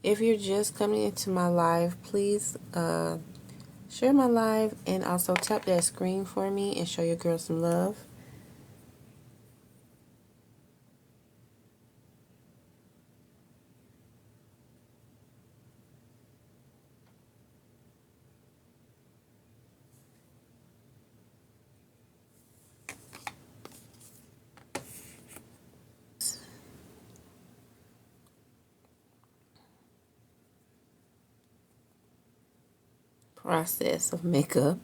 If you're just coming into my live, please share my live and also tap that screen for me and show your girl some love. Process of makeup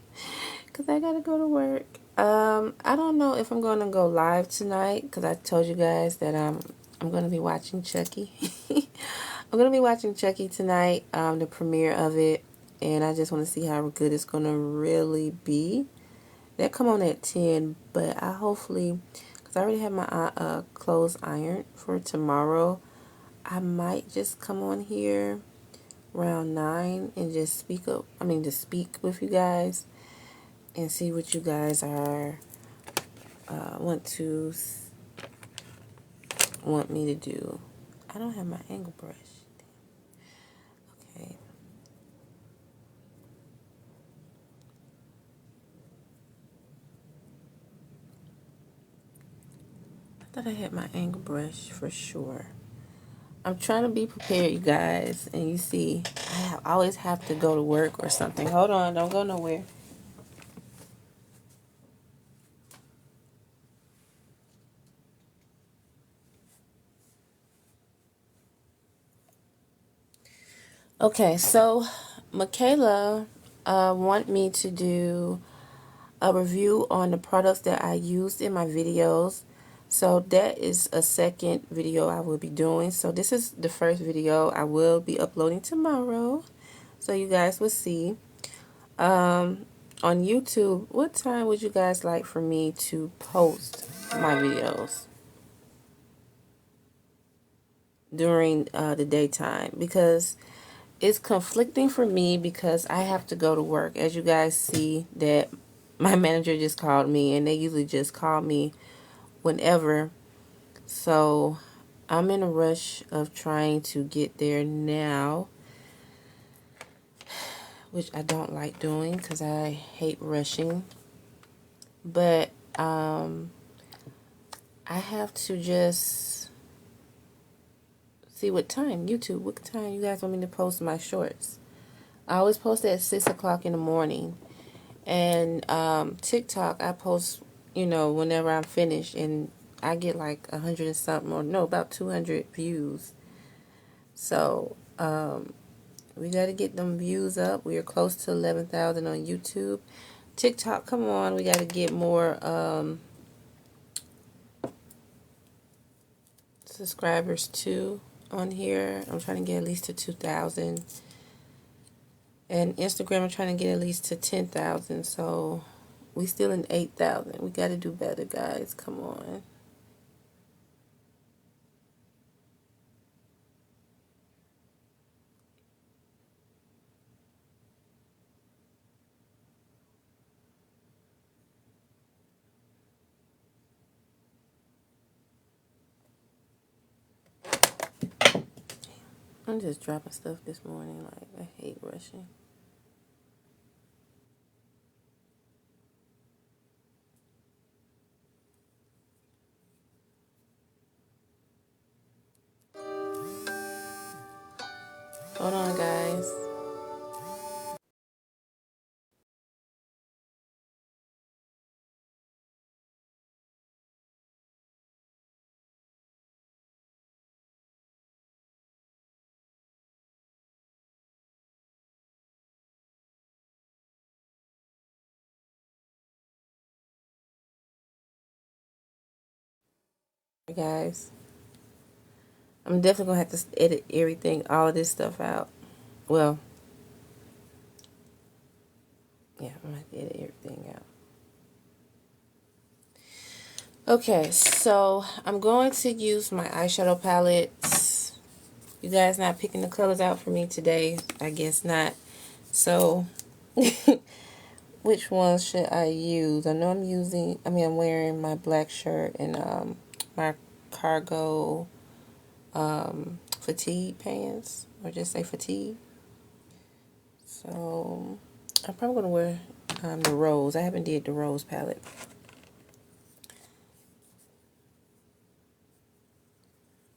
because I gotta go to work. I don't know if I'm gonna go live tonight because I told you guys that I'm gonna be watching Chucky. I'm gonna be watching Chucky tonight, the premiere of it, and I just want to see how good it's gonna really be. That come on at 10, but I hopefully, because I already have my clothes ironed for tomorrow, I might just come on here around 9 and just just speak with you guys and see what you guys are want me to do. I don't have my angle brush. Okay. I thought I had my angle brush for sure. I'm trying to be prepared, you guys, and you see, I always have to go to work or something. Hold on, don't go nowhere. Okay, so Michaela want me to do a review on the products that I used in my videos. So that is a second video I will be doing. So this is the first video I will be uploading tomorrow. So you guys will see. On YouTube, what time would you guys like for me to post my videos? During the daytime, because it's conflicting for me because I have to go to work. As you guys see that my manager just called me, and they usually just call me whenever. So I'm in a rush of trying to get there now, which I don't like doing because I hate rushing. But I have to just see what time, YouTube, what time you guys want me to post my shorts. I always post at 6 o'clock in the morning. And TikTok, I post, whenever I'm finished, and I get like 100 and something, or no, about 200 views. So we got to get them views up. We are close to 11,000 on YouTube. TikTok, come on, we got to get more subscribers too on here. I'm trying to get at least to 2,000. And Instagram, I'm trying to get at least to 10,000. So we still in 8,000. We got to do better, guys. Come on. I'm just dropping stuff this morning. Like, I hate rushing. Hold on, guys. Guys, I'm definitely going to have to edit everything, all of this stuff out. Well, yeah, I'm going to have to edit everything out. Okay, so I'm going to use my eyeshadow palettes. You guys not picking the colors out for me today? I guess not. So, which ones should I use? I know I'm wearing my black shirt and my cargo fatigue pants, or just say fatigue. So I'm probably gonna wear the rose. I haven't did the rose palette.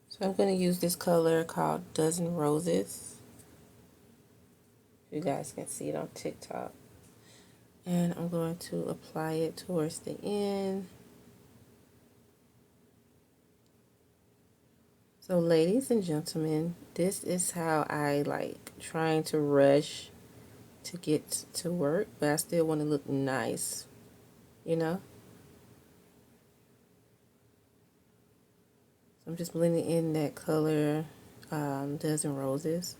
So I'm gonna use this color called Dozen Roses. You guys can see it on TikTok. And I'm going to apply it towards the end. So ladies and gentlemen, this is how I like trying to rush to get to work, but I still want to look nice, you know? So I'm just blending in that color, Dozen Roses.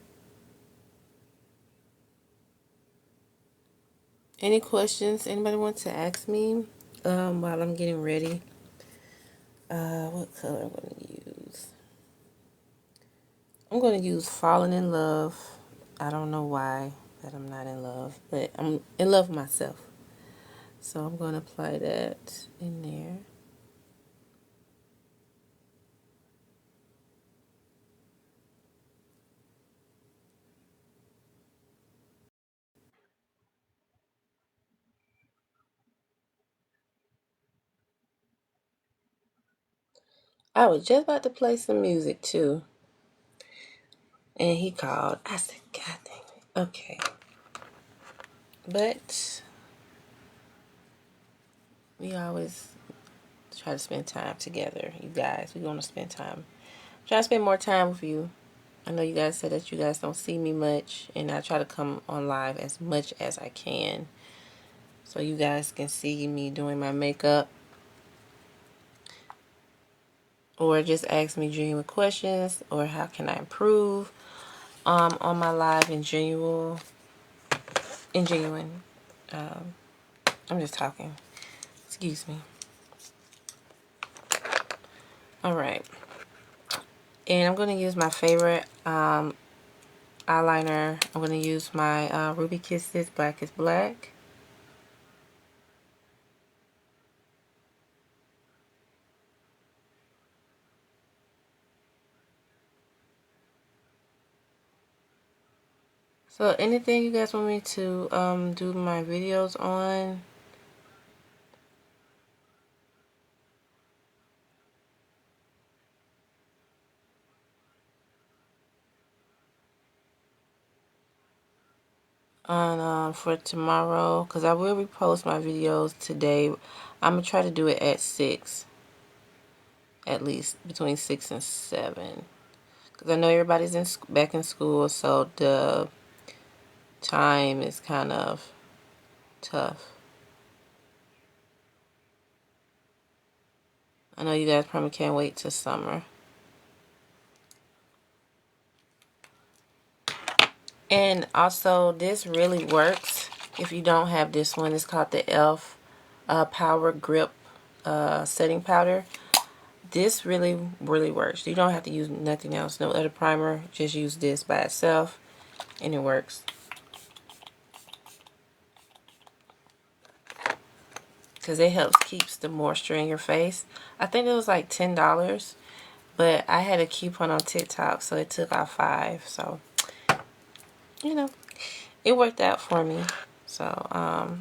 Any questions anybody want to ask me while I'm getting ready? What color I'm going to use? I'm going to use Falling in Love. I don't know why that I'm not in love, but I'm in love with myself. So I'm going to apply that in there. I was just about to play some music too, and he called. I said, God dang it. Okay. But we always try to spend time together, you guys. We're going to spend time. Try to spend more time with you. I know you guys said that you guys don't see me much, and I try to come on live as much as I can so you guys can see me doing my makeup, or just ask me genuine questions, or how can I improve on my live in genuine. I'm just talking. Excuse me. All right. And I'm going to use my favorite eyeliner. I'm going to use my Ruby Kisses Black is Black. So anything you guys want me to do my videos on? For tomorrow, because I will repost my videos today. I'm going to try to do it at 6. At least between 6 and 7. Because I know everybody's back in school, so the time is kind of tough. I know you guys probably can't wait till summer. And also, this really works if you don't have this one. It's called the e.l.f. Power Grip Setting Powder. This really, really works. You don't have to use nothing else. No other primer. Just use this by itself, and it works. Because it helps keeps the moisture in your face. I think it was like $10. But I had a coupon on TikTok, so it took off 5. So, you know, it worked out for me. So,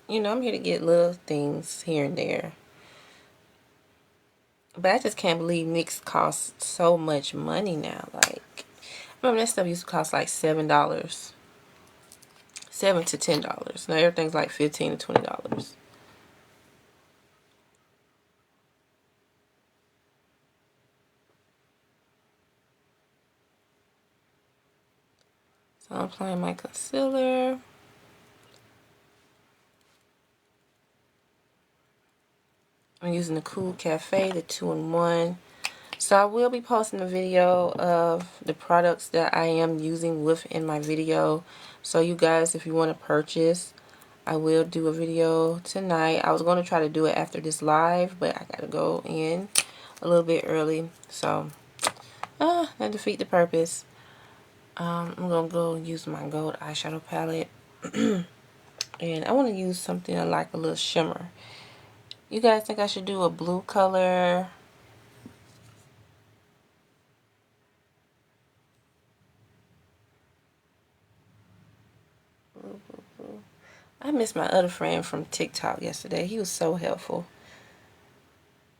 you know, I'm here to get little things here and there. But I just can't believe NYX costs so much money now. Like, I remember that stuff used to cost like $7. $7 to $10. Now everything's like $15 to $20. So I'm applying my concealer. I'm using the Cool Cafe, the 2-in-1. So I will be posting a video of the products that I am using within my video. So you guys, if you want to purchase, I will do a video tonight. I was going to try to do it after this live, but I got to go in a little bit early. So, that defeat the purpose. I'm going to go use my gold eyeshadow palette. And I want to use something like a little shimmer. You guys think I should do a blue color? I missed my other friend from TikTok yesterday. He was so helpful.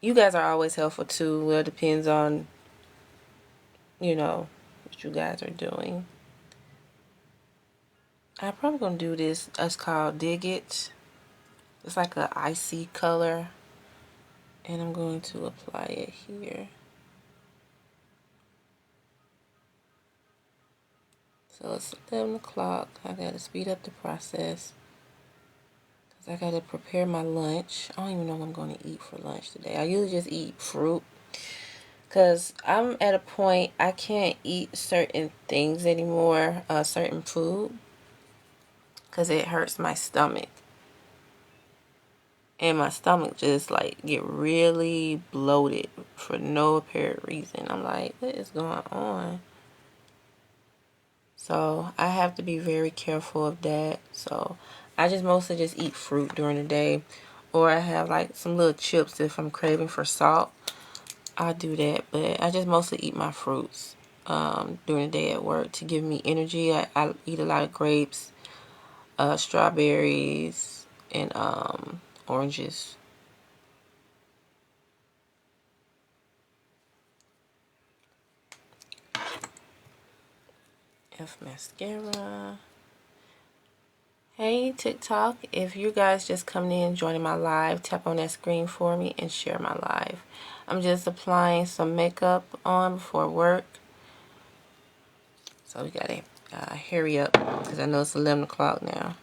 You guys are always helpful too. Well, it depends on, what you guys are doing. I'm probably going to do this. It's called Dig It. It's like a icy color. And I'm going to apply it here. So it's 11 o'clock. I got to speed up the process. Because I got to prepare my lunch. I don't even know what I'm going to eat for lunch today. I usually just eat fruit. Because I'm at a point I can't eat certain things anymore. Certain food. Because it hurts my stomach. And my stomach just like get really bloated for no apparent reason. I'm like, what is going on? So I have to be very careful of that. So I just mostly just eat fruit during the day. Or I have like some little chips if I'm craving for salt. I do that. But I just mostly eat my fruits during the day at work to give me energy. I eat a lot of grapes, strawberries, and oranges. F mascara. Hey TikTok, if you guys just coming in joining my live, tap on that screen for me and share my live. I'm just applying some makeup on before work, so we gotta hurry up because I know it's 11 o'clock now.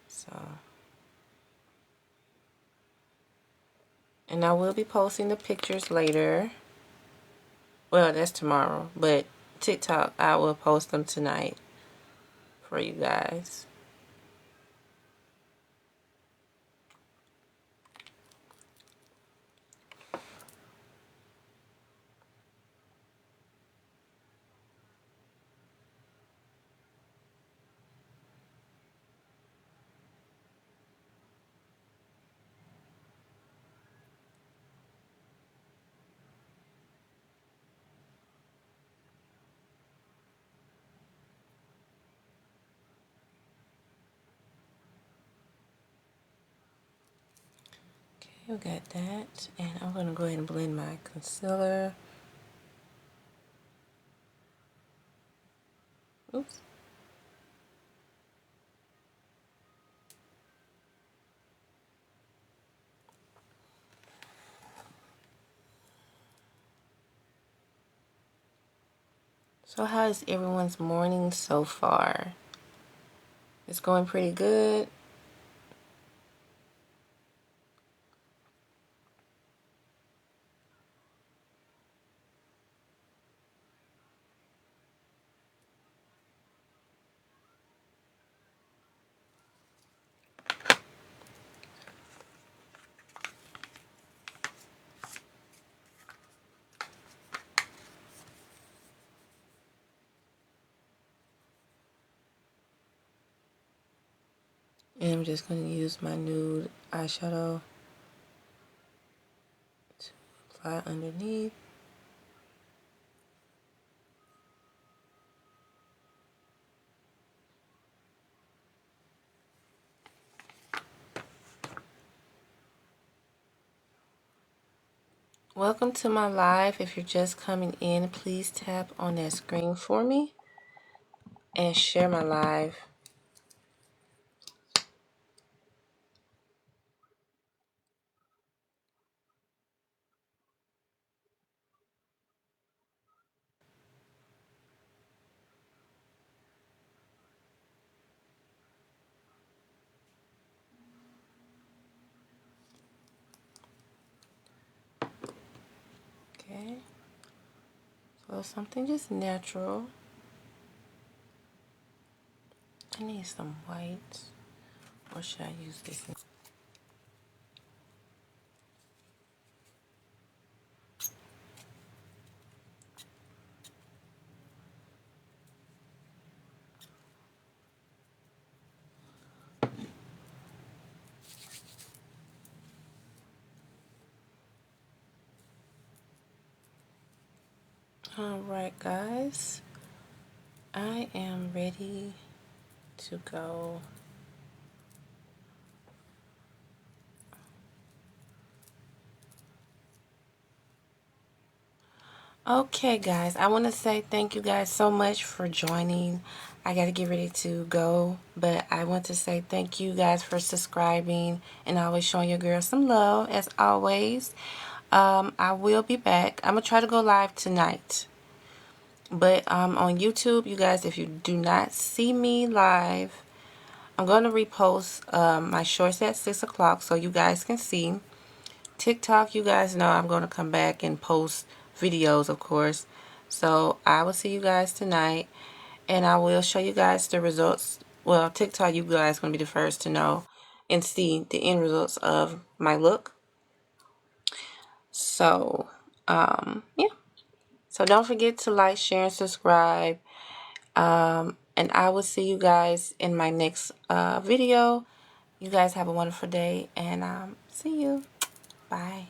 So, and I will be posting the pictures later. Well, that's tomorrow, but TikTok I will post them tonight for you guys. Okay, we got that, and I'm gonna go ahead and blend my concealer. Oops. So how is everyone's morning so far? It's going pretty good. And I'm just going to use my nude eyeshadow to apply underneath. Welcome to my live. If you're just coming in, please tap on that screen for me and share my live. Okay. So something just natural. I need some white. Or should I use this? Alright guys. I am ready to go. Okay, guys, I want to say thank you guys so much for joining. I got to get ready to go, but I want to say thank you guys for subscribing and always showing your girl some love, as always. I will be back. I'm going to try to go live tonight. But on YouTube, you guys, if you do not see me live, I'm going to repost my shorts at 6 o'clock so you guys can see. TikTok, you guys know I'm going to come back and post videos, of course. So I will see you guys tonight, and I will show you guys the results. Well, TikTok, you guys going to be the first to know and see the end results of my look. So, yeah. So don't forget to like, share, and subscribe. And I will see you guys in my next video. You guys have a wonderful day, and see you. Bye.